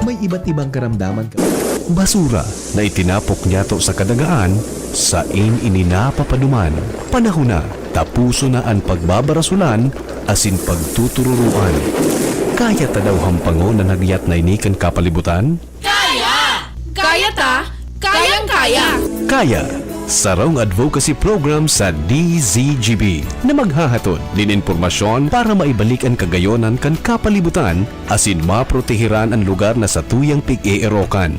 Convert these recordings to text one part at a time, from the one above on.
may iba't ibang karamdaman ka. Basura na itinapok niyato sa kadagaan, sa ininapapaduman. Panahon na, tapuso na ang pagbabarasulan, asin pagtutururuan. Kaya ta daw hampangon na nagyat na inikan kapalibutan? Kaya! Kaya ta! Kayang-kaya! Kaya! Sarong advocacy program sa DZGB na maghahatod din impormasyon para maibalik ang kagayonan kan kapalibutan asin maprotehiran ang lugar na sa tuyang pig-eerokan.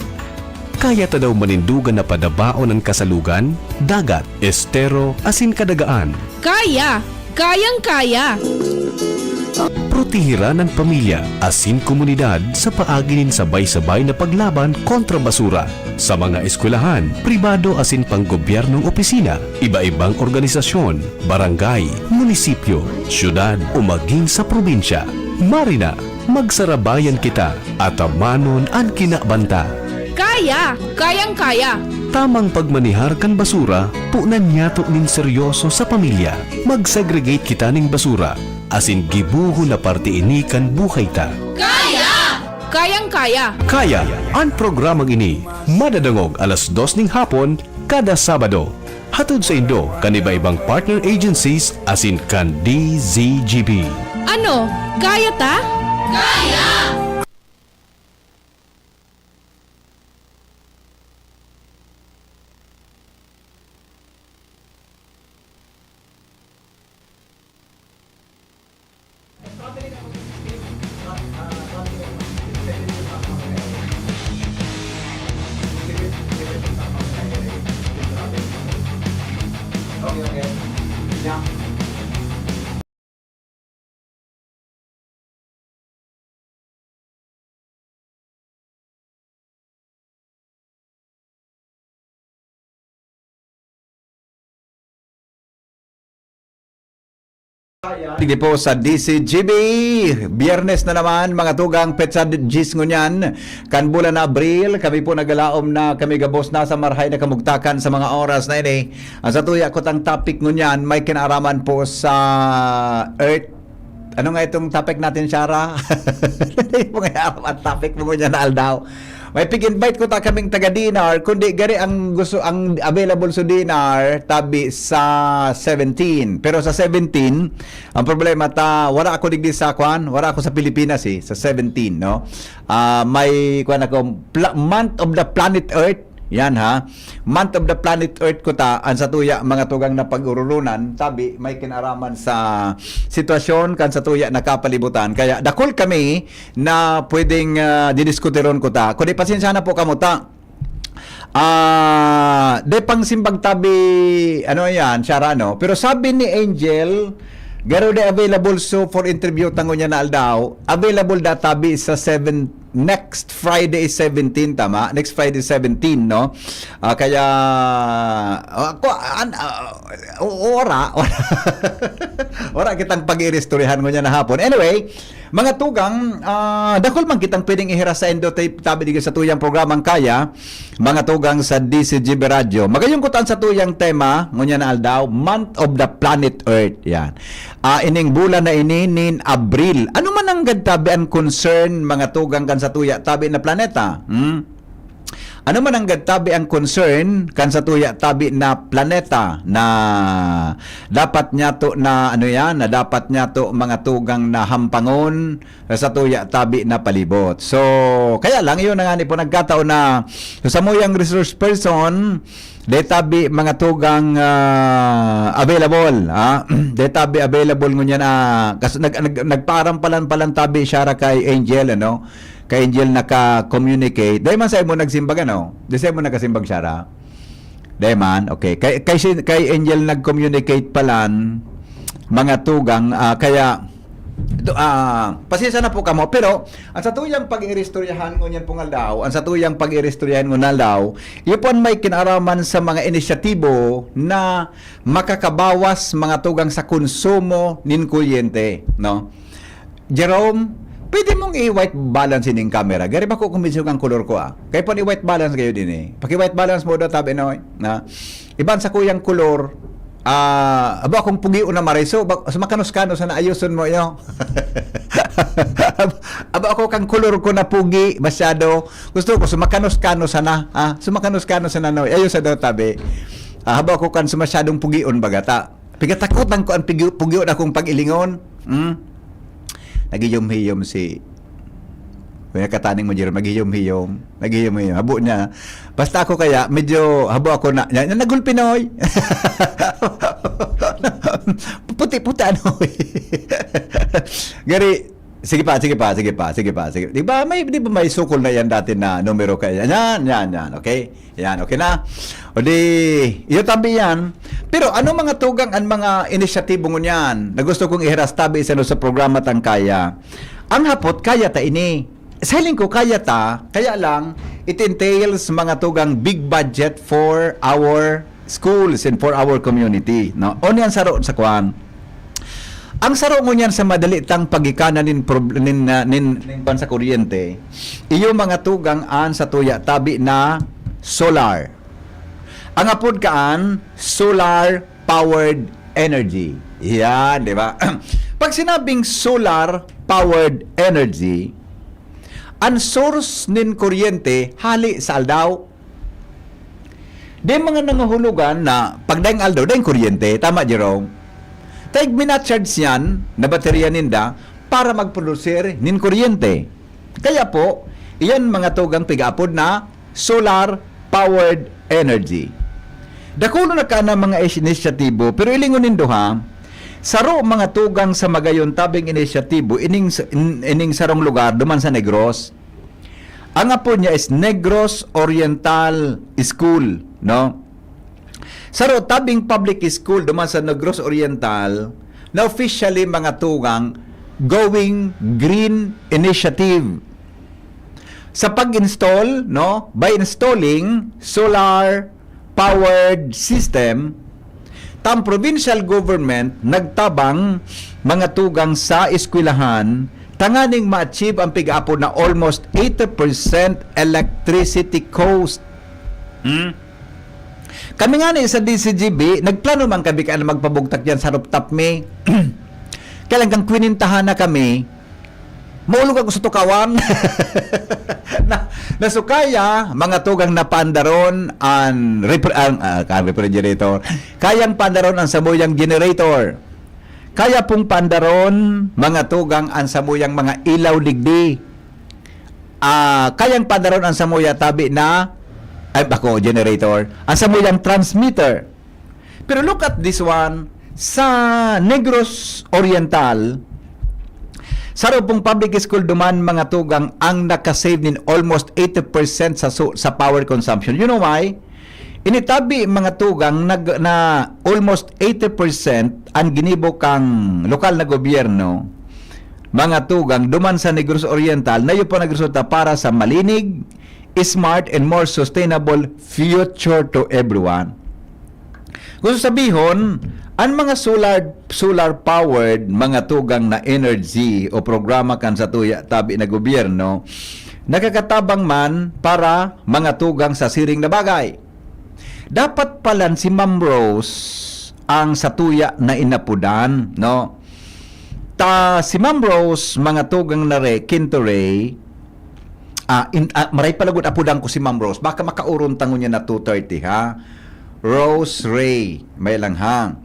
Kaya ta daw manindugan na padabaon ang kasalugan, dagat, estero, asin kadagaan. Kaya! Kayang-kaya! Protehiran ang pamilya, asin komunidad sa paaginin sabay-sabay na paglaban kontra basura. Sa mga eskwelahan, pribado asin panggobyernong opisina, iba-ibang organisasyon, barangay, munisipyo, syudad o maging sa probinsya. Marina, magsarabayan kita at amanon ang kinabanta. Kaya! Kayang-kaya! Tamang pagmanihar kan basura, punan niyato nin seryoso sa pamilya. Mag-segregate kita ning basura, asin gibuho na parte ini kan buhay ta. Kaya! Kayang-kaya! Kaya, ang programang ini, madadangog alas 2 ning hapon, kada Sabado. Hatod sa Indo, kan iba-ibang partner agencies, asin kan DZGB. Ano? Kaya ta? Kaya! Hindi po sa DCGB, Biyernes na naman, mga tugang petsa Gis ngunyan, kan bulan na Abril, kami po nagalaom na kami gabos na sa marhay na kamugtakan sa mga oras na ini. Ang sa tuya ko tang topic ngunyan, may kinaraman po sa Earth. Ano nga itong topic natin, Shara? Hindi po nga ang topic mo ngunyan na aldaw. May pig-invite ko ta kaming taga-dinar, kundi gari ang gusto ang available sa dinar tabi sa 17. Pero sa 17, ang problema ta wala ako digdi sa kwan, wala ako sa Pilipinas sa 17, no. May kwan ako month of the planet Earth. Yan ha. Month of the planet Earth ko ta ang sa tuya mga tugang na pag-urulunan tabi may kinaraman sa sitwasyon kan sa tuya na kapalibutan. Kaya dakol kami na pwedeng didiskuteron ko ta. Kundi pasensya na po kamo ta. De pang simbang tabi ano yan, Sharano. Pero sabi ni Angel, garo de available so for interview tango niya na aldaw. Available da tabi sa 7 next Friday is 17, tama? Next Friday is 17, no? Kaya ora kitang pag-irestoryahan mo niya na hapon. Anyway, mga tugang, dakol man kitang pwedeng ihira sa endotape tabi digit sa tuyang programang Kaya, mga tugang sa DCGB Radio. Magayong kutan sa tuyang tema, ngunya na aldaw, Month of the Planet Earth. Yan. Ining bulan na ini nin Abril. Ano man ang gadtabi ang concern mga tugang kan sa tuya tabi na planeta? Ano man ang gadtabi ang concern kan sa tuya tabi na planeta na dapat niya to na ano yan, na dapat niya to mga tugang na hampangon sa tuya tabi na palibot. So, kaya lang yun na nga ni po nagkataon na sa muyang resource person databi mga tugang available databi available ngunya na kasi nagparam palan tabi siya kay Angel ano kay Angel naka-communicate dahil man sa mo nagsimbag ano di sa mo nagasimbag siya dahil man okay kay Angel nag-communicate palan mga tugang kaya pasensya na po kamo pero ang sa tuyang pag-irestoryahan ngunyan pong aldaw ang sa tuyang pag-irestoryahan ngunyan aldaw ipon may kinaraman sa mga inisyatibo na makakabawas mga tugang sa konsumo nin kuryente, no? Jerome, pwede mong i-white balance ining camera. Gari ba ko kumbinsin ang color ko kaya po i-white balance kayo din paki-white balance mo daw tabi no na iban sa kuyang color abo akong pugiyo na maray so makanos-kanos na ayuson mo yo. Aba ako ko kang color ko na pugi, masyado. Gusto ko, sumakanos-kanos sana. Sumakanos-kanos sana, no. Ayaw sa daw tabi. Haba ko kan sumasyadong pugion bagata. Pigatakutan ko ang pugion akong pag-ilingon. Nagiyom-hiyom si kaya kataning mo Jerome, naghiyom-hiyom. Habo niya. Basta ako kaya, medyo habo ako na, nagul Pinoy. Puti-puti ano. Gari, sige pa. Di ba may sukol na yan dati na numero kaya? Yan. Okay? Yan, okay na? O di, iyo tabi yan. Pero ano mga tugang ang mga inisyatibo ngunyan na gusto kong ihiras tabi sa programa tang kaya? Ang hapot, kaya ta ini. Saling ko kaya ta, kaya lang, it entails mga tugang big budget for our schools and for our community. No? O niyan saro sa kwan. Ang saro mo niyan sa madali tang pagikanan nin sa kuryente, iyo mga tugang an sa tuya tabi na solar. Ang apod kaan, solar powered energy. Yan, di ba? Pag sinabing solar powered energy, ang source nin kuryente hali sa aldaw. Di mga nangahulugan na pagdaing aldaw, daing kuryente. Tama, Jerome? Taig minacharge yan na baterya ninda para magproducer nin kuryente. Kaya po, iyan mga tugang pigapod na solar powered energy. Dakulo na ka na mga inisyatibo, pero ilingon nindo ha, saro mga tugang sa magayon tabing inisyatibo ining sarong lugar duman sa Negros. Ang apo niya is Negros Oriental School, no? Saro tabing public school duman sa Negros Oriental na officially mga tugang going green initiative. Sa pag-install, no, by installing solar powered system, tam provincial government nagtabang mga tugang sa eskwelahan tanganing ma-achieve ang pig-apo na almost 80% electricity cost. Kami nga ni sa DCGB, nagplano man kami na magpabugtak yan sa rooftop me. Kailangang kwinintahan na kami, maulog ako sa tukawan. Nasukaya, mga tugang na pandaron ang refrigerator. Kayang pandaron ang samuyang generator. Kaya pong pandaron, mga tugang ang samuyang mga ilaw digdi. Kayang pandaron ang samuya tabi na generator. Ang samuyang transmitter. Pero look at this one. Sa Negros Oriental, sa pong public school duman mga tugang ang nakasave nin almost 80% sa power consumption. You know why? Initabi mga tugang na almost 80% ang ginibo kang lokal na gobyerno mga tugang duman sa Negros Oriental na yun po nagresulta para sa malinig, smart and more sustainable future to everyone. Gusto sabihon, ang mga solar powered mga tugang na energy o programa kan sa tuya tabi na gobyerno nakakatabang man para mga tugang sa siring na bagay. Dapat pala si Ma'am Rose ang sa tuya na inapudan, no? Si Ma'am Rose mga tugang na Kintoray, maray palagod apudan ko si Ma'am Rose. Baka makauron tango niya na 2:30 ha. Rose Ray, may lang ha.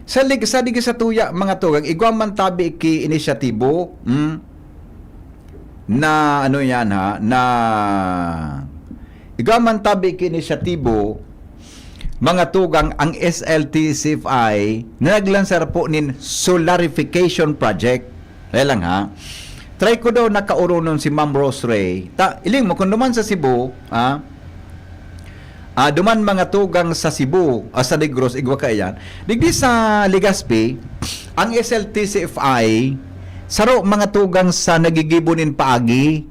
Sa tuya mga tugang igwang man tabi ki inisyatibo na ano yan ha na igwang man tabi ki inisyatibo mga tugang ang SLTCFI na naglansar po nin solarification project. May lang ha. Try ko daw nakauronon si Ma'am Rose Ray. Iling mo kung duman sa Cebu duman mga tugang sa Cebu, sa Negros, igwa kayan. Digdi sa Legazpi, ang SLTCFI, saro mga tugang sa nagigibunin paagi,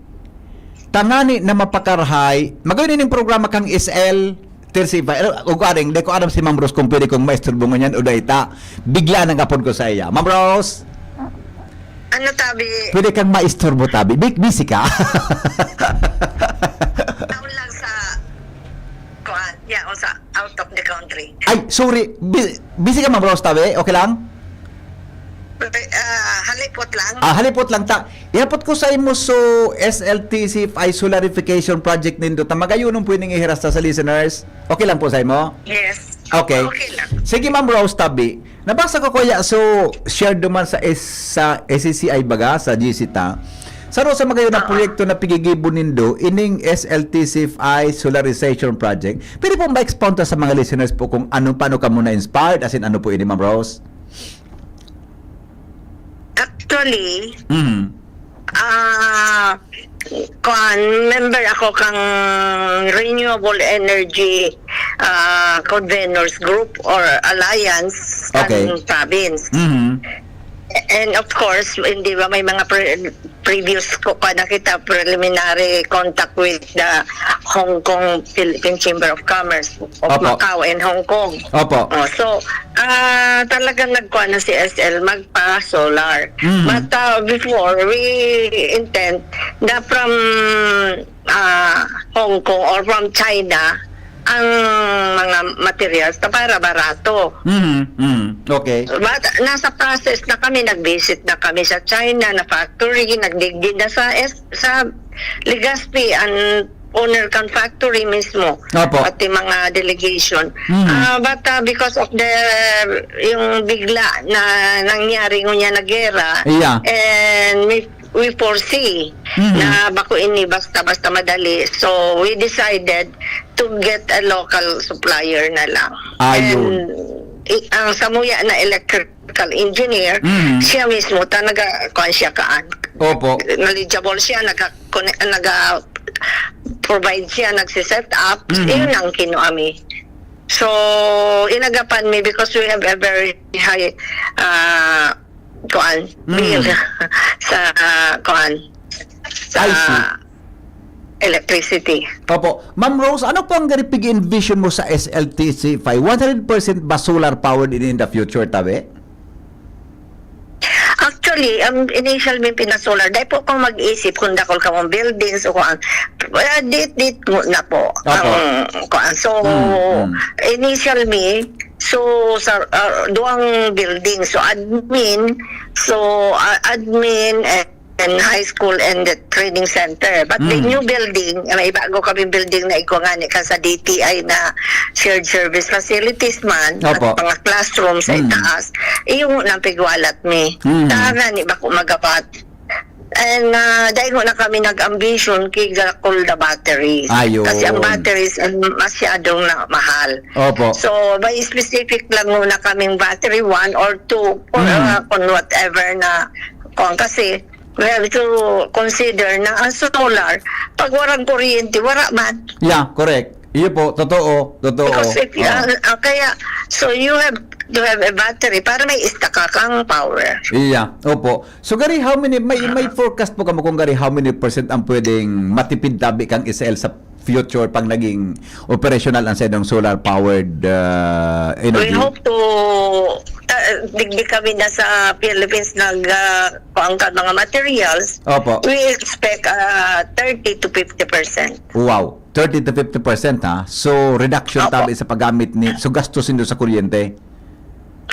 tangani na mapakarhay, magawin ng programa kang SLTCFI. Ugaring, di ko alam si Ma'am Rose kung pwede kong maestro bungo niyan, udayta, bigla nang kapon ko sa iya. Ma'am Rose? Ano tabi? Pwede kang maestro mo tabi. Busy ka? Taon lang sa o sa out of the country. Ay, sorry. Busy ka, Ma'am Rose, tabi? Okay lang? Halipot lang. Halipot lang ta. Iapot ko sa imo so SLTC solarification project nindo. Tamagayunon pwedeng ihiras sa listeners. Okay lang po sa imo? Yes. Okay. Okay lang. Sige Ma'am Rose Tabi. Nabasa ko kuya so shared naman sa SCCI baga sa GCTA. Sa sa magayon na proyekto na pigigibo nindo ining SLTC solarization project. Pwede po ma-expound sa mga listeners po kung paano ka muna inspired as in ano po ini Ma'am Rose? Actually, Mhm. member ako kang Renewable Energy Conveners Group or Alliance Okay. kan province. Mhm. And of course, hindi ba may mga previous ko pa nakita preliminary contact with the Hong Kong Philippine Chamber of Commerce of Opo. Macau and Hong Kong. Opo. So, talagang nagkuha na si SL magpa-solar. Mhm. But before, we intend na from Hong Kong or from China ang mga materials na para barato. Mhm. Mhm. Okay. But nasa process na kami, nag-visit na kami sa China na factory, nagdigdi na sa Legazpi and owner kan factory mismo. Opo. Pati mga delegation. Mhm. But because of yung bigla na nangyari ngunya na gera, Yeah. and we foresee Mhm. na bako ini basta-basta madali. So we decided to get a local supplier na lang. Ayun. And ang samuya na electrical engineer, Mhm. siya mismo kuan siya kaan. Opo. Knowledgeable siya, provide siya, nagsiset up. Mhm. Yun ang kinuami. So, inagapan me because we have a very high kuan bill sa kuan sa I see. electricity. Opo. Ma'am Rose, ano po ang garipig envision mo sa SLTC 100% ba solar powered in the future, tabi? Actually, initial may pinasolar. Dahil po kung mag-isip kung dakol ka mong buildings o kuan, dit mo na po. Opo. Kuan. So, initial me, so sa duang building, so admin and high school and the training center. But the new building, may bago kami building na ikungani ka sa DTI na shared service facilities man, Opo. at mga classrooms sa itaas, yung napigwalat mi. Tahanan, iba ko magapat. And dahil na kami nag-ambition kay Gakul the batteries. Ayun. Kasi ang batteries masyadong na mahal. Opo. So, by specific lang muna kaming battery 1 or 2 or kung whatever na kasi we have to consider na ang solar, pag warang kuryente, wala man. Yeah, correct. Iyo po, totoo. Because if kaya, so you have to have a battery para may istaka kang power. Iya, opo. So gari how many may forecast po kamo kung gari how many % ang pwedeng matipid tabi kang SL sa future pang naging operational ang sedong solar powered energy? We hope to digdi kami na sa Philippines kuangkat mga materials. Opo. We expect 30 to 50%. Wow, 30 to 50% ha. So reduction Opo. tabi sa paggamit ni so gastos nindo sa kuryente.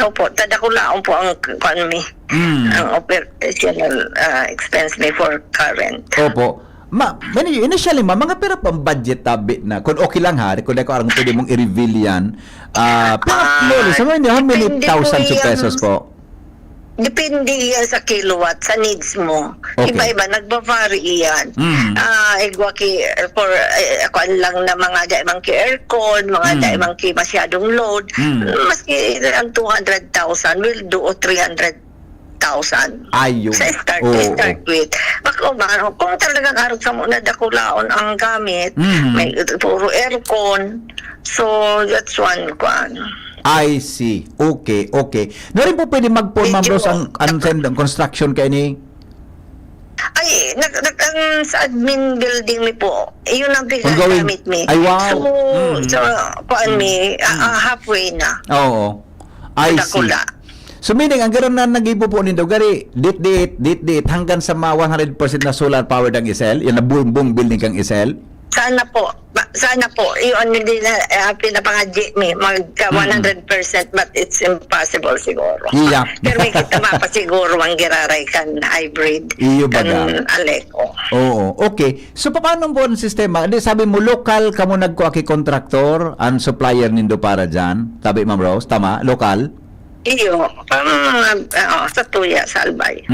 Opo, tadakulaon po ang economy. Ang operational expense may for current. Opo. Initially, mga pera pang budget tabi na. Kung okay lang ha, kung ako arang pwede mong i-reveal yan. Pero, sa mga how many depende thousands po of yan. pesos po? Depende yan sa kilowatt, sa needs mo. Okay. Iba-iba, nagba-vary yan. For kuan lang na mga daimang ki aircon, mga daimang ki masyadong load. Maski ang 200,000 will do o 300,000. Ayun. Sa start Oo. with. Kung talagang araw sa muna dakulaon ang gamit, may puro aircon, so that's one kwan. I see. Okay. Na rin po pwede mag-phone, Ma'am Medyo- Rose, ang construction kayo ni? Ay, ang sa admin building mi po, yun ang Ongoing. pinagamit mi. Ay, wow. So, kuan mi, halfway na. Oo. I see. Dakula. So meaning, ang gano'n na nag-ipo po nindo, gari, dit hanggang sa mga 100% na solar powered ang SL, yan na buong building kang SL? Sana po, yun din na pinapangadji mi, 100%, but it's impossible siguro. Iya. Pero may kita mapasiguro ang giraray kan hybrid, Iyo ba kan daw? Aleco. Oo, okay. So paano po ang sistema? Hindi, sabi mo local kamo nagkuha ki kontraktor ang supplier nindo para dyan. Sabi Ma'am Rose, tama? Local? Iyo, sa tuya, sa Albay.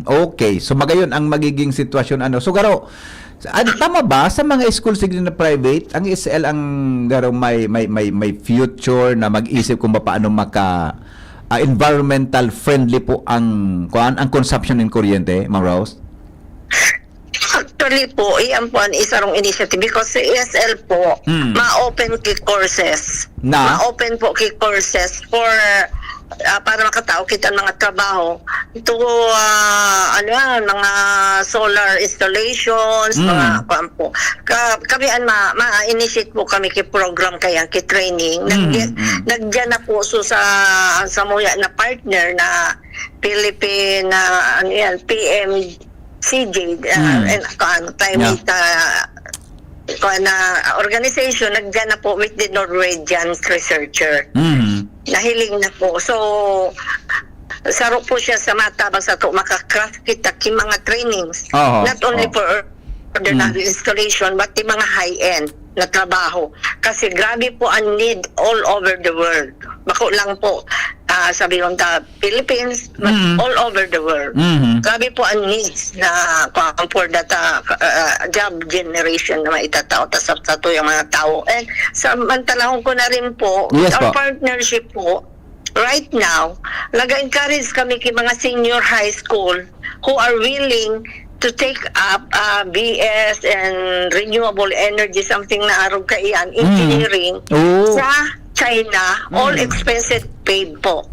Okay. So magayon ang magiging sitwasyon ano. So garo, tama ba sa mga school siguro na private, ang SL ang garo may future na mag-isip kung paano maka environmental friendly po ang consumption ng kuryente, Ma'am Rose? Actually po, iyan po ang isa rong initiative because sa ESL po, ma-open key courses. Na? Ma-open po key courses for para makatao kita ng mga trabaho ito mga solar installations, mga po. Kami ma-initiate po kami kay program kaya kay training. Nagyan na po so sa muya na partner na Philippine PMCJ climate organization, nagyan na po with the Norwegian researcher. Nahiling na po. So, saro po siya sa matabang sa to, makakraft kita ki mga trainings. Not only for ordinary installation, but the mga high-end na trabaho. Kasi grabe po ang need all over the world. Bako lang po, sabi ko ta Philippines, but all over the world. Grabe po ang needs na for that job generation na maitatao sa to yung mga tao. And samantalahon ko na rin po, yes, our po. partnership po, right now, nag-encourage kami kay mga senior high school who are willing to take up BS and renewable energy, something na arog kaiyan, engineering, sa China, all expenses paid po.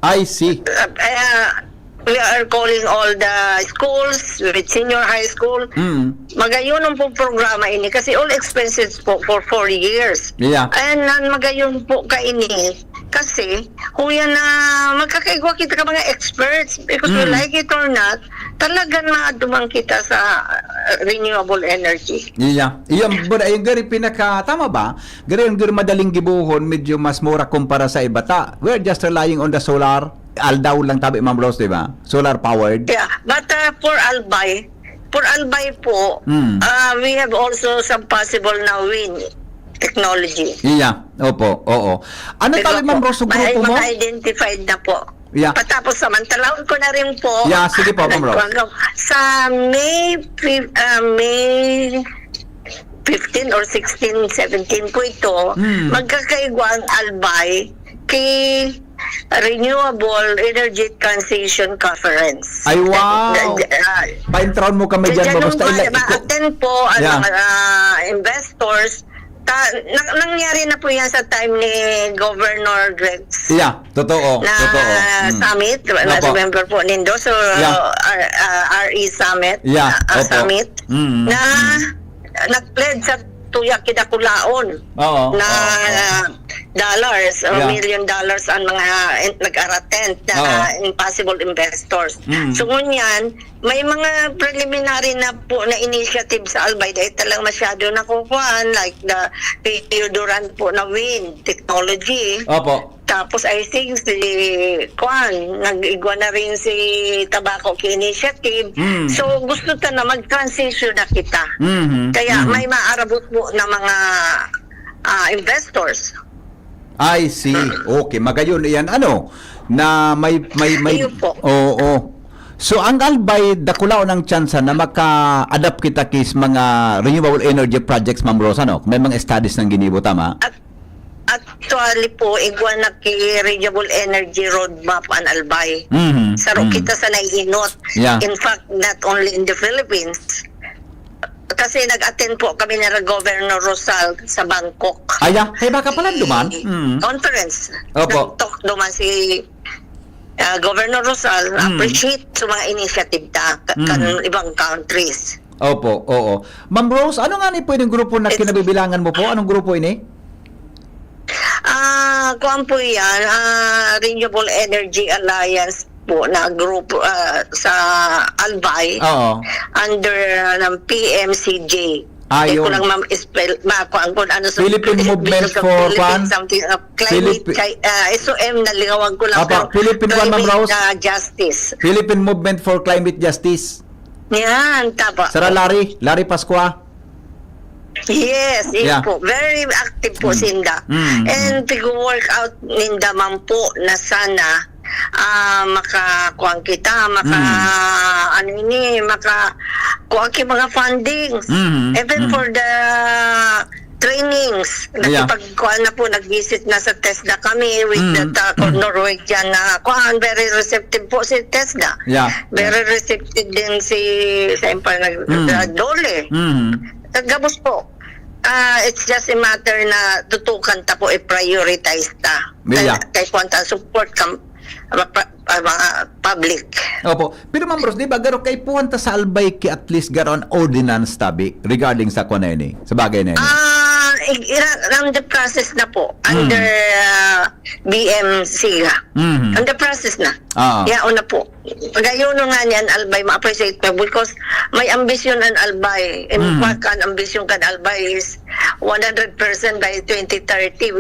I see. We are calling all the schools with senior high school. Magayon ang po programa ini kasi all expenses po for 4 years. Yeah. And magayon po ka ini kasi huya na magkakaigwa kita ka mga experts because we like it or not, talagang maadumang kita sa renewable energy. Iya. Iyang gari pinaka tama ba? Gari yung madaling gibuhon, medyo mas mura kumpara sa iba ta. We're just relying on the solar. Aldaw lang tabi Ma'am Rose, di ba? Solar powered. Yeah, but for Albay po, we have also some possible na wind technology. Iya. Opo. Oo. Ano tabi Ma'am Rose, grupo mo? Identified na po. Yeah. Patapos samantalahon ko na rin po. Yeah, sige po, Ma'am Rose. Sa May 15 or 16, 17 po ito, magkakaigwa ang Albay kay Renewable Energy Transition Conference. Ay, wow! Pa-intron mo kami dyan. Ma-attend po ang mga investors. Nangyari na po yan sa time ni Governor Gregs. Yeah, totoo. Summit. Remember po nindo. So, RE Summit. Yeah, Summit. Na nag-pledge sa tuya kinakulaon na dollars or $1 million ang mga nag-attend na impossible investors. So ngunyan, may mga preliminary na po na initiative sa Albay dahil talang masyado nakukuhaan like the Theodoran po na wind technology. Opo. Tapos I think si nag-igwa na rin si Tobacco Initiative. So gusto ta na mag-transition na kita. Kaya may maarabot po na mga investors. I see. Okay, magayon iyan na may oo. So ang Albay dakulaw ng tsansa na maka-adapt kita kis mga renewable energy projects, Ma'am Rosa, may mga studies ng ginibo, tama? Actually po, igwa na ki renewable energy roadmap ang Albay. Saro kita sa naiinot. Yeah. In fact, not only in the Philippines. Kasi nag-attend po kami na Governor Rosal sa Bangkok. Aya, kay baka pala duman? Conference. Opo. Nag-talk duman si Governor Rosal, appreciate sa mga initiative kan ibang countries. Opo, oo. Ma'am Rose, ano nga ni pwedeng grupo na kinabibilangan mo po? Anong grupo ini? Kuan po yan, Renewable Energy Alliance po na grupo sa Albay Oo. under ng PMCJ. Hindi ko Ayun. lang ma-spell, kung ano sa Philippine Movement Philippine for Philippine Kwan? something climate SOM na lingawan ko lang. Apa, pero Philippine Kwan, Ma'am climate, Rose? justice. Philippine Movement for Climate Justice. Yan, tama. Sara Larry Pasqua. Yes, Yeah. po. Very active po Sinda. And work out ninda man po na sana makakuha kita, makakuha ki mga fundings. Even for the trainings. Yeah. Nakipagkuha na po, nag-visit na sa TESDA kami with the Norwegian na very receptive po si TESDA. Yeah. Very receptive din si Dole. Gabos po. It's just a matter na tutukan ta po, i-prioritize ta. Yeah. Kay kwanta support mga public. Opo. Pero Ma'am Rose, di ba garo kay puwanta sa Albay ki at least garon ordinance tabi regarding sa kuno ini, sa bagay na ini. Around the process na po under BMC under process na. Yaon na po. Pagayon nga niyan Albay ma-appreciate ko because may ambisyon ang Albay. Ang ambisyon kan Albay is 100% by 2030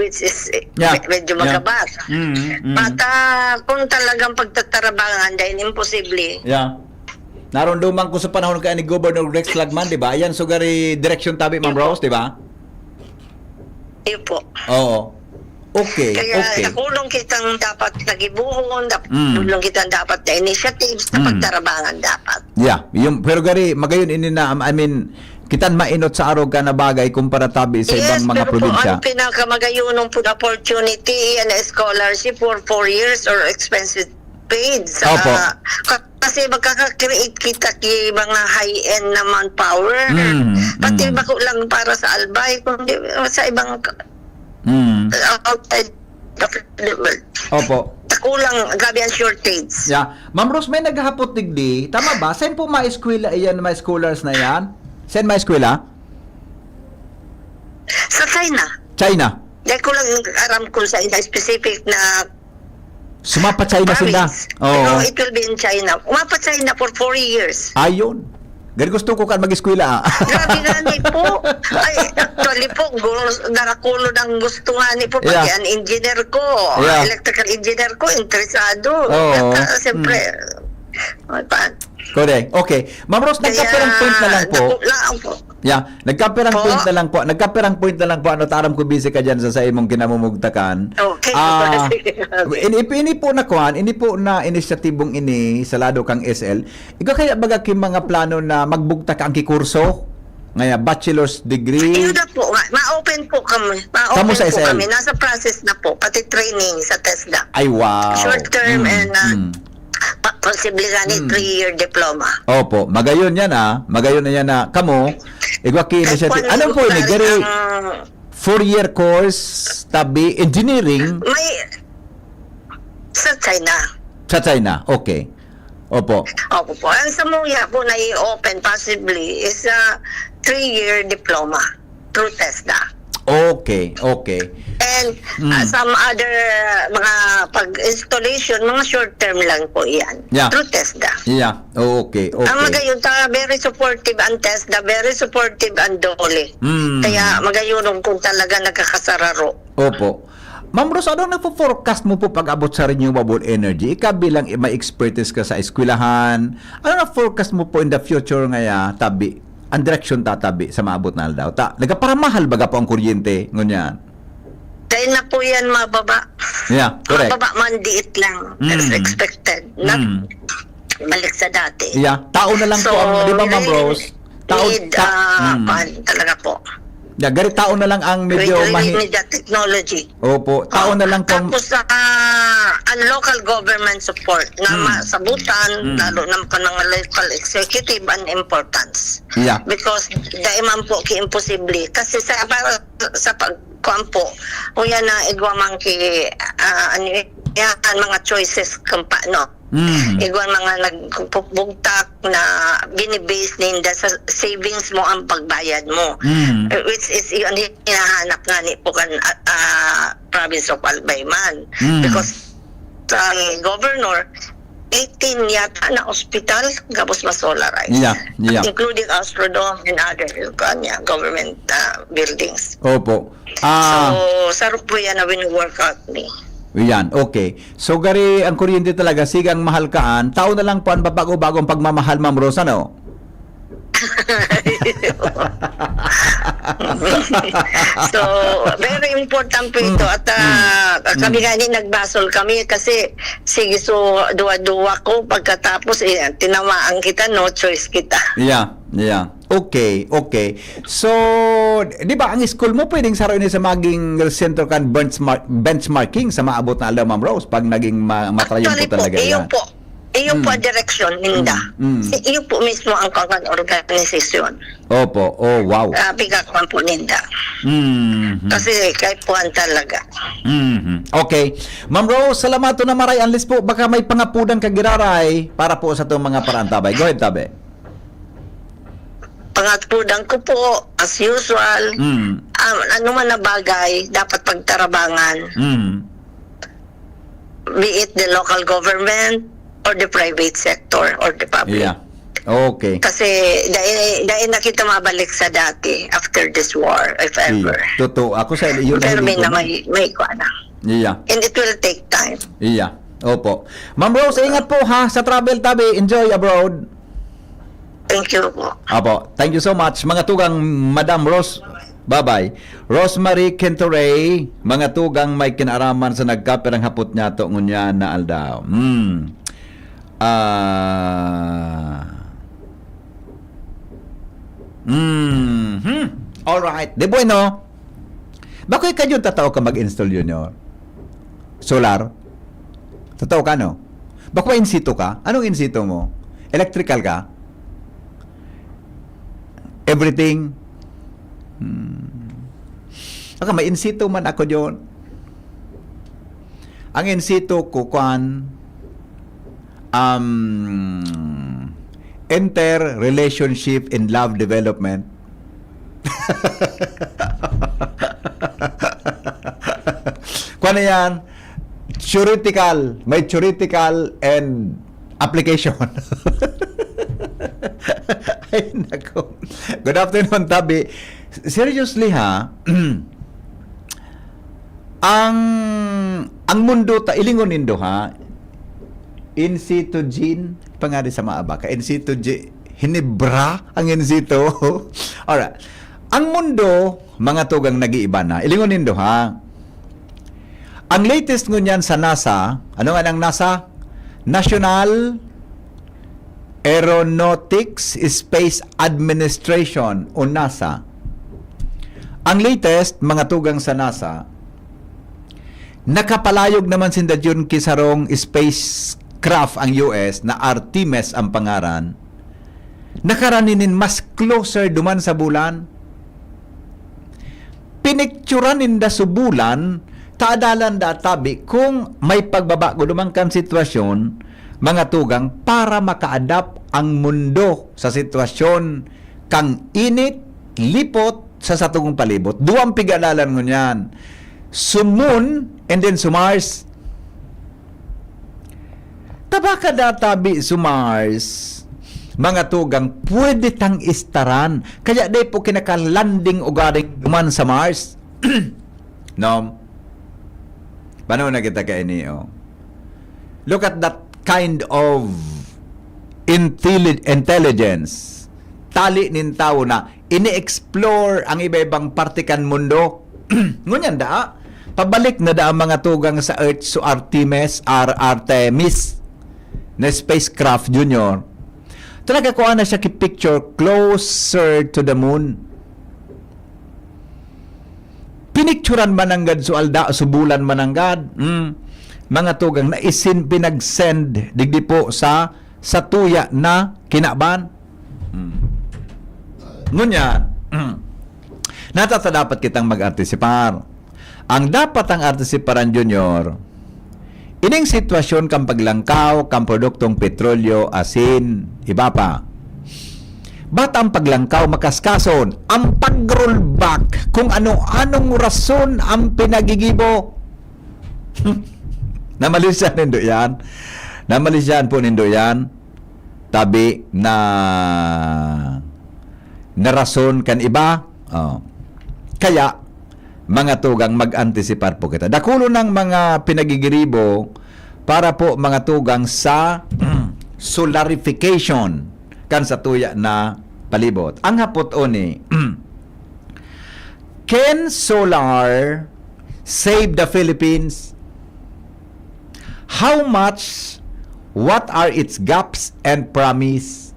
which is medyo magabat. Pata kung talagang pagtatarabangan dahil imposible. Yeah. Naroon dumang ko sa panahon kay ni Governor Rex Lagman, di ba? Ayan sugari direction tabi Ma'am Rose, di ba? Iyo po. Oo. Okay, Kaya okay. nakulong kitang dapat nagibuhon, nakulong kitang dapat na initiatives na pagtarabangan dapat. Yeah, yung pero gari magayon ini na I mean kitan mainot sa araw ka na bagay kumpara tabi sa ibang mga probinsya. Yes, pero po ang pinakamagayunong po na opportunity and scholarship for 4 years or expenses paid. Opo. Kasi magkaka-create kita ki mga high-end na manpower. Pati bako lang para sa Albay, kundi sa ibang outside of the world. Opo. Kulang, grabe ang shortage. Yeah. Ma'am Rose, may naghapot digdi. Tama ba? Saan po ma-eskwela iyan, mga scholars na yan? Saan ma-eskwela? Sa China. China. Dahil ko lang aram kung sa specific na Sumapa China sila. province. Pero it will be in China. Umapa China for 4 years. Ayun. Gari gusto ko kan mag-eskwela. Grabe nga ni po. Ay, actually po, narakulo ng gusto nga ni po. Pati Yeah. ang engineer ko, Yeah. electrical engineer ko, interesado. Oo. Siyempre, Correct. Okay. Ma'am Rose, nagkaperang point na lang po. nakulaan po. Yeah, nagkaperang Po? point na lang po. Nagkaperang point na lang po. Ano taram ko busy ka diyan sa imong kinamumugtakan. Okay. Ini po na kuan, ini po na inisyatibong ini sa lado kang SL. Ikaw kaya baga ki mga plano na magbugta ka ang kikurso? Ngaya bachelor's degree. Ayun na po. Ma-open po kami. Kamu sa Ma-open po SL? kami. Nasa process na po. Pati training sa TESDA. Ay wow. Short term and possibly nga ni 3-year diploma. Opo, magayon yan Magayon na yan na kamo igwa ki initiative. Ano po ini? Gari 4-year course tabi engineering May sa China. sa China. Okay. Opo. Opo po. Ang sa Muya po na i-open possibly is a 3-year diploma through TESDA. Okay, okay. And some other mga pag-installation, mga short-term lang po yan. Yeah. Through TESDA. Yeah. Okay, okay. Ang magayon, very supportive ang TESDA, very supportive ang Dole. Kaya magayon kung talaga nagkakasararo. Opo. Ma'am Rose, ano na-forecast mo po pag-abot sa renewable energy? Ikaw bilang may expertise ka sa eskwelahan. Ano na-forecast mo po in the future ngaya tabi? Ang direksyon tatabi sa maabot na daw. Nagaparamahal baga po ang kuryente ngunyan. Dahil na po yan mababa. Yeah, correct. Mababa man diit lang as expected. Not balik sa dati. Yeah, tao na lang po ang, di ba Ma'am Rose? Need talaga po. Yeah, gari tao na lang ang medyo We need that technology. Opo, tao na lang pong Tapos ang local government support na masabutan, lalo na pa ng local executive ang importance. Yeah. Because daiman po ki-imposible. Kasi sa pagkuhan po, o yan na igwamang yan, mga choices kung paano. Igwan mga nagpupugtak na binibase ninda sa savings mo ang pagbayad mo. Which is yun hinahanap nga ni po kan province of Albay man. Because sa governor, 18 yata na ospital gabos ma-solarize. Yeah. Including Astrodome and other government buildings. Opo. So, sarap po yan na wini-workout ni. Yan, okay. So, gari, ang kuryente talaga, sigang mahal kaan, tao na lang po ang babago-bago ang pagmamahal, Ma'am Rose, ano? So, very important po ito. At kami nga din nagbasol kami kasi sige, so duwa-duwa ko pagkatapos tinamaan kita, no choice kita. Yeah. Okay. So, di ba, ang school mo pwedeng saroin sa maging center kan benchmarking sa maabot na alam, Ma'am Rose, pag naging matrayon po talaga yan. Iyon po ang direksyon, Ninda. Iyon po mismo ang organisasyon. Opo. Oh, wow. Bigakman po, Ninda. Kasi kahit po ang talaga. Okay. Ma'am Rose, salamat to na maray. Unless po, baka may pangapudang kagiraray para po sa itong mga paraan, Tabay. Go ahead, Tabay. Pangatpudan ko po, as usual, ano man na bagay, dapat pagtarabangan. Be it the local government, or the private sector, or the public. Yeah. Okay. Kasi dahil na kita mabalik sa dati after this war, if ever. Totoo. Ako sa iyo Pero may kuha na. Yeah. And it will take time. Yeah. Opo. Ma'am Rose, ingat po ha sa travel, Tabi. Enjoy abroad. Thank you po. Apo. Thank you so much. Mga tugang Madam Rose. Bye-bye. Rosemary Kentoray, mga tugang may kinaraman sa nagkapirang hapot niya to ngunya na aldaw. Alright. De bueno. Bakit kayo tataw ka mag-install Junior? Solar? Tataw ka, no? Bakit in situ ka? Anong in situ mo? Electrical ka? Everything? Okay, may in situ man ako yun. Ang in situ ko, inter-relationship and love development. Kuan na yan? Theoretical. May theoretical and application. Ay, nako. Good afternoon, Tabi. Seriously, ha? ang mundo ta ilingon nindo, ha? In situ gene, pangari sa maaba ka. In situ hinibra ang in situ. Alright. Ang mundo, mga tugang nag-iiba na. Ilingon nindo, ha? Ang latest ngunyan sa NASA, ano nga ng NASA? National Aeronautics Space Administration o NASA. Ang latest, mga tugang sa NASA, nakapalayog naman sinda yun kisarong spacecraft ang US na Artemis ang pangaran, nakaraninin mas closer duman sa bulan. Pinicturan ninda sa bulan, taadalan da Tabi kung may pagbabago dumang kan sitwasyon, mga tugang, para maka-adapt ang mundo sa sitwasyon kang init, lipot sa satungong palibot. Duwang pigalalan mo niyan. Sumun and then sumars. Tabaka da Tabi sumars, mga tugang, pwede tang istaran. Kaya day po kinakalanding o garing duman sa Mars. No? Paano na kita kainiyo? Look at that kind of intelligence. Tali nin tao na ini-explore ang iba-ibang partikan mundo. Ngunyan da, pabalik na da ang mga tugang sa Earth so Artemis na spacecraft Junior. Talaga ko na siya ki-picture closer to the moon. Pinicturan mananggad so alda, subulan mananggad. Mga tugang na isin pinag-send digdi po sa tuya na kinaban. Ngunyan, natata dapat kitang mag-artisipar. Ang dapat ang artisiparan Junior, ining sitwasyon kang paglangkaw, kang produktong petrolyo, asin, iba pa. Ba't ang paglangkaw makaskason? Ang pag-rollback kung ano-anong rason ang pinagigibo. Namalisya nindo yan. Namalisyan po nindo yan, tabi na rason kan iba. Kaya, mga tugang, mag-antisipar po kita. Dakulo ng mga pinagigiribo para po mga tugang sa solarification kan sa tuya na palibot. Ang hapot o ni, can solar save the Philippines? How much? What are its gaps and promise?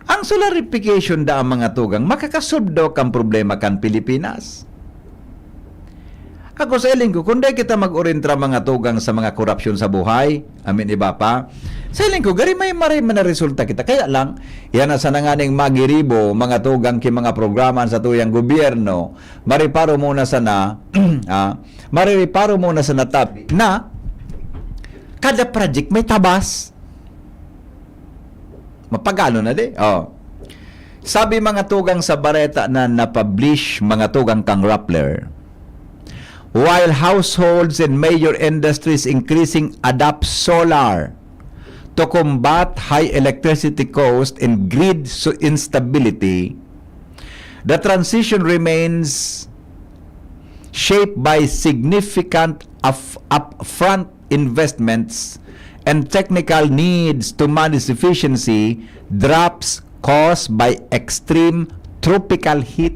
Ang solarification da mga tugang, makakasoldo kang problema kan Pilipinas. Ako sa iling ko, kung di kita mag-orintra mga tugang sa mga korupsyon sa buhay, amin iba pa, sa iling ko, gari may na resulta kita. Kaya lang, yan na sa nanganing magiribo, mga tugang ki mga programa sa tuyang gobyerno, mariparo muna sana, mariparo muna sa natabi, na kada project may tabas. Mapagano na di. Sabi mga tugang sa bareta na napublish mga tugang kang Rappler, while households and major industries increasing adopt solar to combat high electricity cost and grid instability, the transition remains shaped by significant upfront investments and technical needs to manage efficiency drops caused by extreme tropical heat.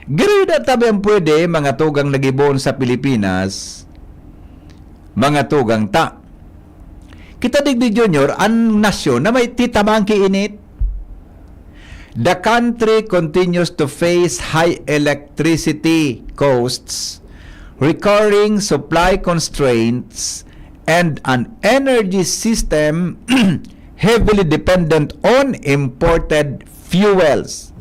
Gano'n tabi ang pwede mga tugang nagibon sa Pilipinas, mga tugang ta. Kita digdi Junior, ang nasyon na may titamangki init. The country continues to face high electricity costs, recurring supply constraints, and an energy system heavily dependent on imported fuels.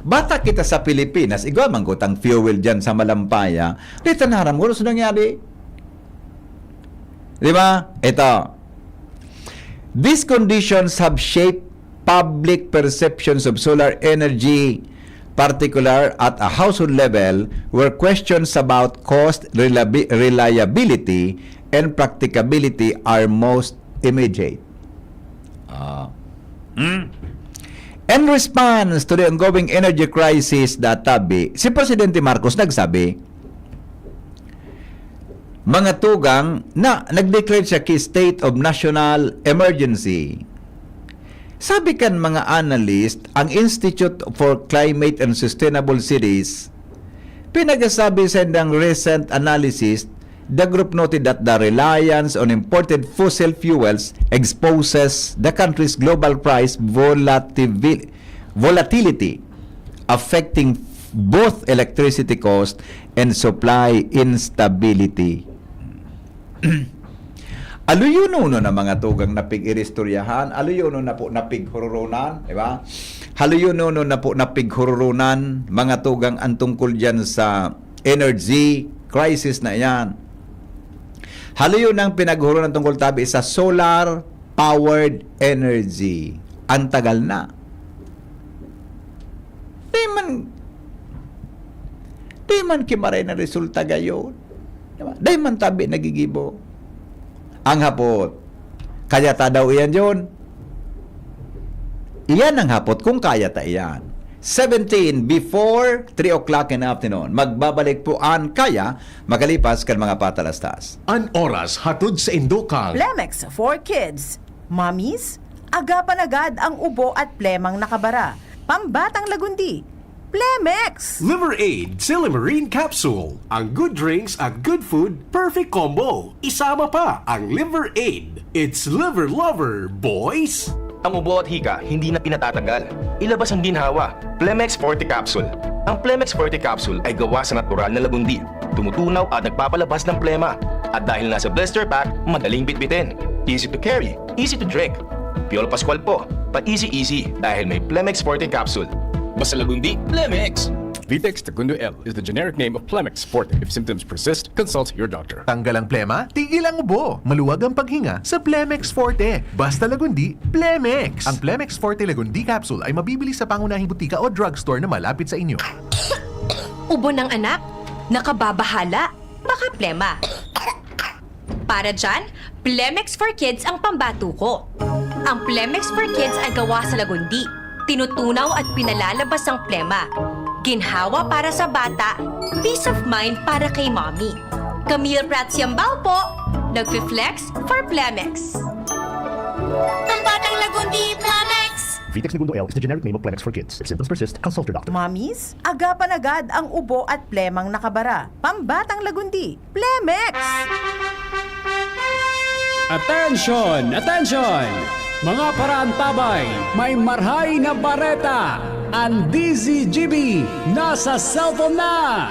Bata kita sa Pilipinas, igaw manggutang fuel dyan sa Malampaya, dito naram ko, ano nangyari? Di ba? Ito. These conditions have shaped public perceptions of solar energy, particular at a household level, where questions about cost, reliability, and practicability are most immediate. In response to the ongoing energy crisis databi, si Presidente Marcos nagsabi, mga tugang na nag-declare siya ki state of national emergency. Sabi kan mga analyst, ang Institute for Climate and Sustainable Cities, pinagasabi sa indang recent analysis, the group noted that the reliance on imported fossil fuels exposes the country's global price volatility, affecting both electricity cost and supply instability. Aluyuno na mga tugang napig-iristoryahan, aluyuno na po napig-hururunan, di ba? Haluyuno na po napig-hururunan, mga tugang ang tungkol dyan sa energy crisis na yan. Haluyuno ang pinaghurunan tungkol tabi sa solar-powered energy. Ang tagal na. Di man kimaray na resulta gayon. Di ba? Di man tabi nagigibo. Ang hapot. Kaya ta daw iyan yun. Iyan ang hapot kung kaya ta iyan. 17 before 3 o'clock in the afternoon. Magbabalik po ang kaya magalipas kan mga patalastas. An oras hatod sa Indokang. Plemex for Kids. Mommies, agapan agad ang ubo at plemang nakabara. Pambatang lagundi. Plemex! Liver Aid Silimarine Capsule. Ang good drinks at good food, perfect combo. Isama pa ang Liver Aid. It's liver lover, boys! Ang ubo at hika, hindi na pinatatagal. Ilabas ang ginhawa. Plemex Forte Capsule. Ang Plemex Forte Capsule ay gawa sa natural na lagundi. Tumutunaw at nagpapalabas ng plema. At dahil nasa blister pack, madaling bitbitin. Easy to carry, easy to drink. Piolo Pascual po, pa-easy dahil may Plemex Forte Capsule. Basta lagundi, Plemex! Vitex Tagundo L is the generic name of Plemex Forte. If symptoms persist, consult your doctor. Tanggal ang plema, tigil ang ubo. Maluwag ang paghinga sa Plemex Forte. Basta lagundi, Plemex. Ang Plemex Forte Lagundi Capsule ay mabibili sa pangunahing butika o drugstore na malapit sa inyo. Ubo ng anak? Nakababahala? Baka plema. Para dyan, Plemex for Kids ang pambato ko. Ang Plemex for Kids ay gawa sa lagundi. Tinutunaw at pinalalabas ang plema. Ginhawa para sa bata, peace of mind para kay mommy. Camille Pratsiambao po, nagfi-flex for Plemex. Pambatang lagundi, Plemex! Vitex Segundo L is the generic name of Plemex for kids. If symptoms persist, consult your doctor. Mommies, agapan agad ang ubo at plemang nakabara. Pambatang lagundi, Plemex! Attention! Attention! Mga parantabay, may marhay na bareta. Ang DZGB nasa cellphone na!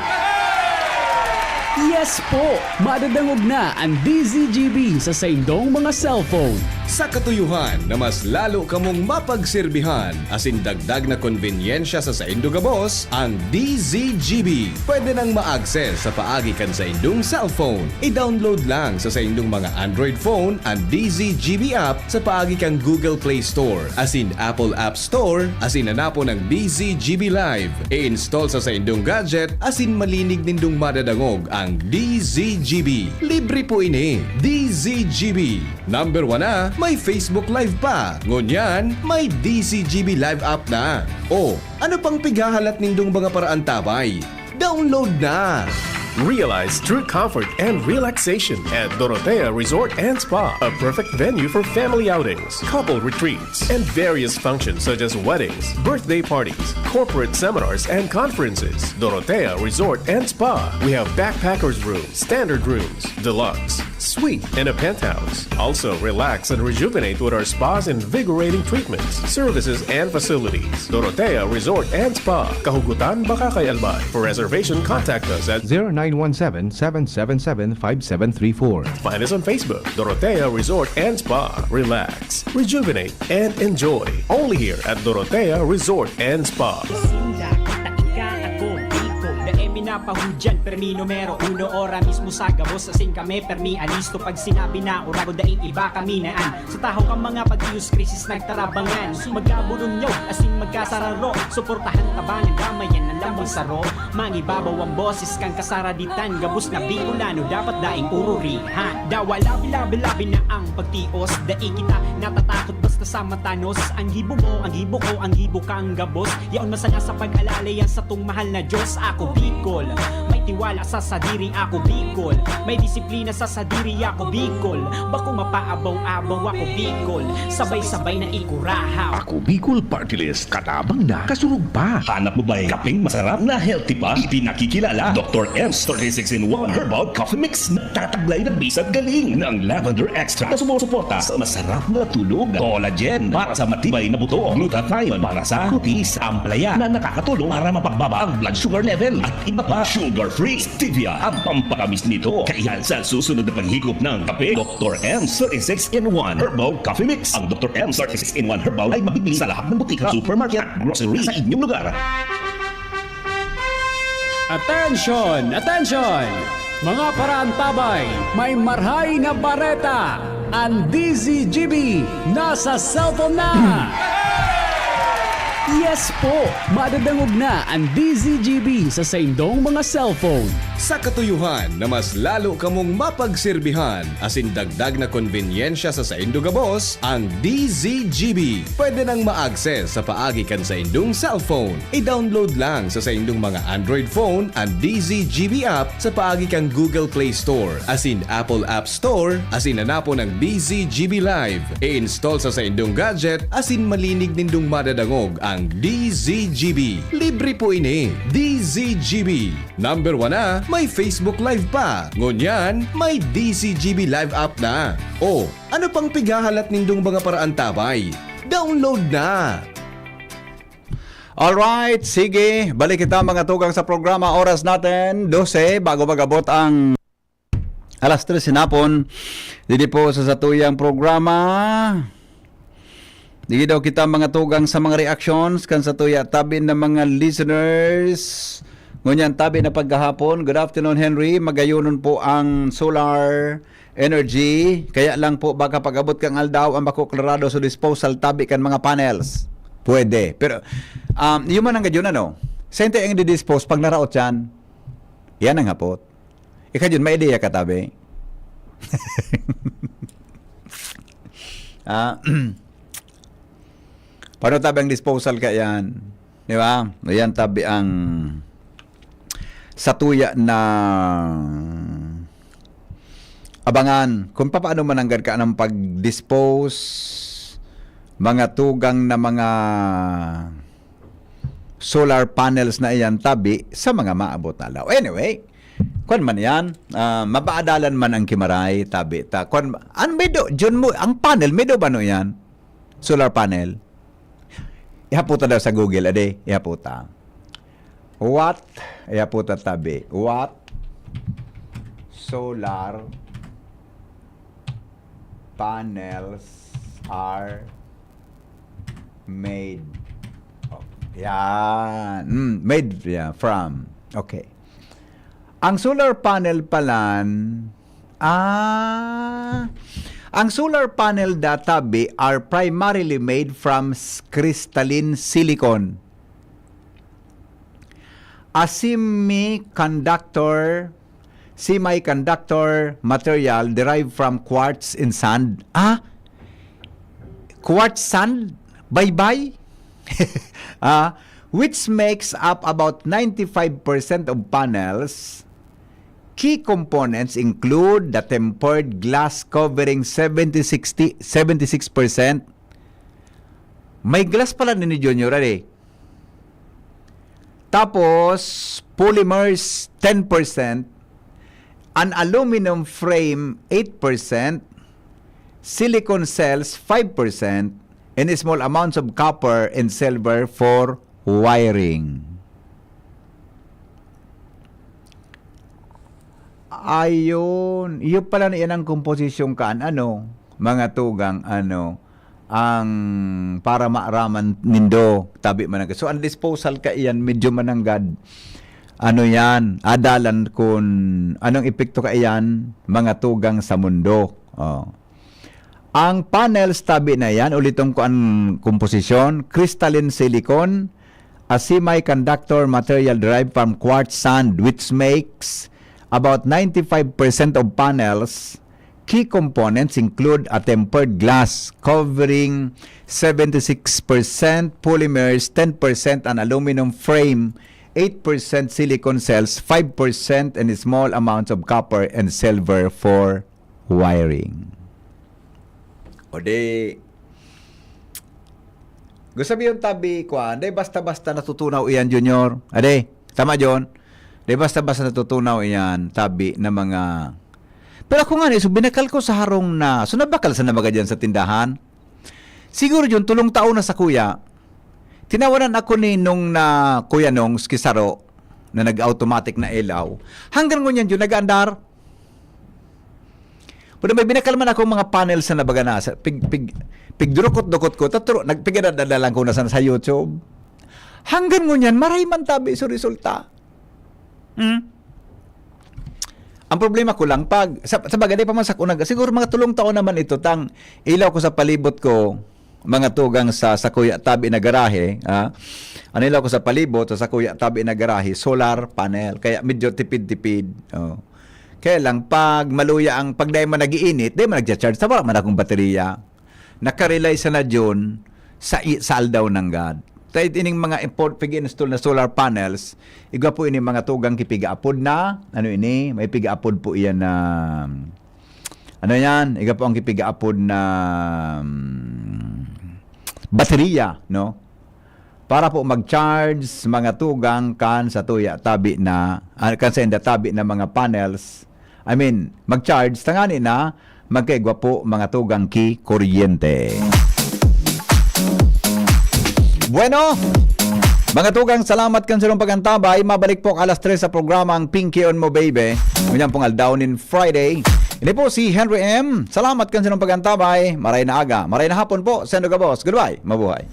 Yes po! Madadangog na ang DZGB sa saindong mga cellphone. Sa katuyuhan na mas lalo kamong mapagserbihan asin dagdag na konbenyensya sa saindo gabos, ang DZGB pwede nang ma-access sa paagi kan sa indong cellphone. I-download lang sa saindong mga Android phone ang DZGB app sa paagi kang Google Play Store asin Apple App Store asin hanapo ng DZGB Live. I-install sa saindong gadget asin malinig nindong madadangog ang DZGB. Libre po ini. DZGB. Number 1 na, may Facebook Live pa. Ngunyan, may DZGB Live app na. O, ano pang pighahalat nindong mga paraan tabay? Download na! Realize true comfort and relaxation at Dorotea Resort and Spa, a perfect venue for family outings, couple retreats, and various functions such as weddings, birthday parties, corporate seminars, and conferences. Dorotea Resort and Spa. We have backpackers rooms, standard rooms, deluxe, suite, and a penthouse. Also, relax and rejuvenate with our spas and invigorating treatments, services, and facilities. Dorotea Resort and Spa, Kahugutan, Bakakay, Albay. For reservation, contact us at 0917-777-5734. Find us on Facebook, Dorotea Resort and Spa. Relax, rejuvenate, and enjoy. Only here at Dorotea Resort and Spa. Napahudyan, permi numero uno, ora mismo sa gabos. Asin kami, permi alisto. Pag sinabi na, ora ko daing iba kami naan. Sa taho kang mga pag-ius krisis nagtarabangan. Magkabulong nyo, asin magkasararo. Suportahan tabangan, damayan ng lambang saro. Mangibabaw ang boses kang kasaraditan. Gabos na Bicolano, dapat daing ururihan. Dawa labi-labi-labi na ang pagtios. Dai kita natatakot basta sa matanos. Ang hibo mo, ang hibo ko, ang hibo kang gabos. Yaon masaya sa pag-alala yan sa tung mahal na Diyos. Ako Bicol, may tiwala sa sadiri ako Bicol. May disiplina sa sadiri ako Bicol. Bako mapaabaw-abaw ako Bicol. Sabay-sabay na ikurahaw. Ako Bicol Party List. Katabang na, kasurog pa. Hanap mo ba kapeng masarap na healthy pa? Ipinakikilala Dr. M's 36-in-1 Herbal Coffee Mix. Nagtataglay na bisat galing ng lavender extra na sumusuporta sa masarap na tulog. Collagen para sa matibay na buto. Glutathione para sa kutis. Amplaya na nakakatulong para mapagbaba ang blood sugar level. At iba pa, sugar-free stevia ang pampakamis nito. Kaya sa susunod na paghigop ng kape, Dr. M's 36-in-1 Herbal Coffee Mix. Ang Dr. M's 36-in-1 Herbal ay mabibili sa lahat ng butika, supermarket at grocery sa inyong lugar. Attention! Attention! Mga parantabay, may marhay na bareta. Ang DZGB nasa cellphone na! Yes po! Madadangog na ang DZGB sa saindong mga cellphone. Sa katuyuhan na mas lalo kamong mapagserbihan asin dagdag na konbenyensya sa saindo gabos, ang DZGB pwede nang ma-access sa paagi kan sa indong cellphone. I-download lang sa saindong mga Android phone ang DZGB app sa paagi kang Google Play Store asin Apple App Store asin hanapo ng DZGB Live. I-install sa saindong gadget asin malinig nindong madadangog ang DZGB. Libre po ini. DZGB. Number 1 na, may Facebook Live pa. Ngunyan, may DZGB Live app na. O, ano pang pighahalat nindong mga paraan tabay? Download na! Alright, sige. Balik kita mga tugang sa programa. Oras natin, 12, bago magabot ang alas 3 sinapon. Dito po sa satuyang programa. Dili daw kita mga tugang sa mga reactions kan sa tuya tabi ng mga listeners. Ngunyan tabi na paggahapon. Good afternoon Henry. Magayunon po ang solar energy. Kaya lang po baka pag-abot kang aldaw ang bako klarado sa disposal tabi kan mga panels. Pwede. Pero yung man ang gadyon ano. Sente ang di-dispose pag naraot yan. Yan ang hapot. Ikaw yun, may ideya ka tabi? Paano tabi ang disposal ka yan? Di ba? Ayan tabi ang sa tuya na abangan kung paano mananggad ka ng pag-dispose mga tugang na mga solar panels na iyan tabi sa mga maabot na law. Anyway, kung man yan, mabaadalan man ang kimaray tabi. Kung ano medo, John mo, ang panel, medo ba no yan? Solar panel. Ihaputa daw sa Google, ade, ihaputa. What, ihaputa tabi, what solar panels are made of? Yan. Made from. Okay. Ang solar panel palan, ang solar panel databi are primarily made from crystalline silicon. A semiconductor material derived from quartz and sand. Quartz sand? Bye-bye? Which makes up about 95% of panels. Key components include the tempered glass covering 76%. May glass pala ni Junior, Tapos, polymers 10%, an aluminum frame 8%, silicon cells 5%, and small amounts of copper and silver for wiring. Ayun, iyo pala na yan ang komposisyon kaan, mga tugang, ang para maaraman nindo, tabi manangga. So, ang disposal ka iyan, medyo mananggad, yan, adalan kung anong epekto ka iyan, mga tugang sa mundo. Ang panels tabi na yan, ulitin ko ang komposisyon, crystalline silicon, a semiconductor material derived from quartz sand, which makes about 95% of panels. Key components include a tempered glass covering 76%, polymers 10%, an aluminum frame 8%, silicon cells 5%, and small amounts of copper and silver for wiring. O di, gusto mo yung tabi ko, di basta-basta natutunaw iyan, Junior. Ade, tama, John? Di basta-basta natutunaw iyan, tabi na mga... Pero ako nga, so binakal ko sa harong na, so nabakal sa nabaga dyan sa tindahan. Siguro yun, tulong taon na sa kuya. Tinawanan ako ni nung na kuya nung skisaro na nag-automatic na ilaw. Hanggang ngunyan yun, nag-andar. Pero may binakal man ako mga panels na nabaga na. Pigdurukot-dukot ko, nagpigadadalang ko na sa YouTube. Hanggang ngunyan, maray man tabi sa resulta. Ang problema ko lang, sa bagay, pa man sa kunag, siguro mga tulong taon naman ito, tang ilaw ko sa palibot ko, mga tugang sa kuya tabi na garahe, ano ilaw ko sa palibot, sa kuya tabi na garahe, solar panel, kaya medyo tipid-tipid. Kaya lang, pag maluya ang, pag dahil man nag-iinit, dahil man nag-charge, sa wala man akong baterya, nakarelay sa na dyan, sa aldaw ng God. Tayo ining mga pig-install na solar panels, igwa po ini mga tugang kipiga-apod na, may piga-apod po iyan na, igwa po ang kipiga-apod na baterya, no? Para po mag-charge mga tugang kan sa tuya tabi na, kan sa inda tabi na mga panels, mag-charge, tangani na, magkaigwa po mga tugang ki kuryente. Bueno, mga tugang, salamat kan sa inyong pagantabay. Mabalik po alas 3 sa programang Pinky on Mo Baby. Ngayon pong Aldownin Friday. Ini po si Henry M. Salamat kan sa inyong pagantabay. Maray na aga, maray na hapon po. Sendo ka boss. Goodbye. Mabuhay.